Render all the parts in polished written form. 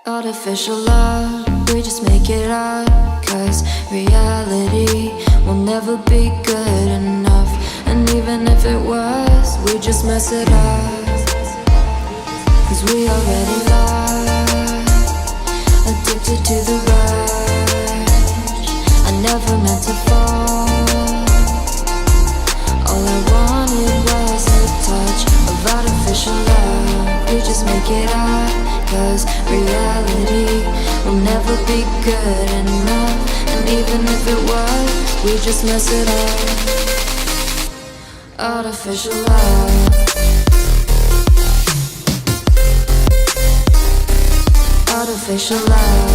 Artificial love, we just make it up, 'cause reality will never be good enough. And even if it was, we just mess it up, 'cause we already lost, addicted to the rush. I never meant to fall. All I wanted was a touch of artificial love. We just make it up, 'cause reality will never be good enough. And even if it was, we just mess it up. Artificial love. Artificial love.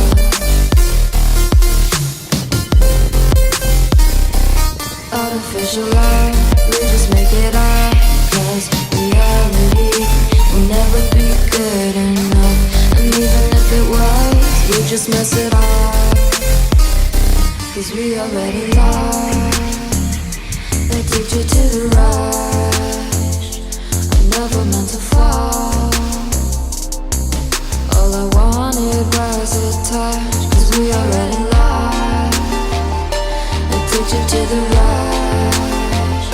Artificial love. We just make it up, 'cause reality will never be good enough. And even if it was, we just mess it up, 'cause we already lost, addicted to the rush. I never meant to fall. All I wanted was a touch, 'cause we already lost, addicted to the rush.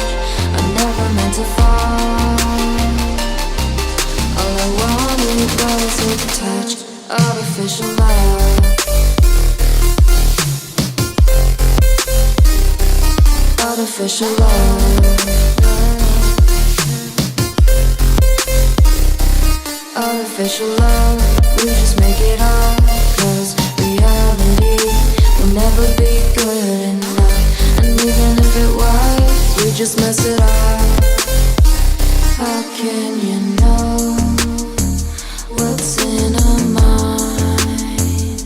I never meant to fall. All I wanted was a touch. Artificial love. Artificial love. Artificial love. We just make it up, 'cause reality will never be good enough. And even if it was, we just mess it up. How can you know what's in our mind,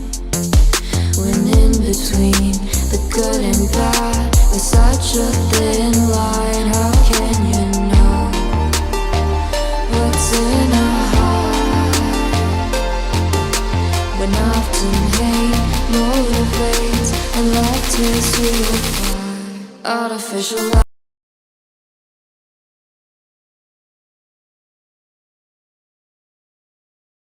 when in between the good and bad there's such a thin line? How can you know what's in our heart, when often hate motivates and love tears you apart? Artificial love.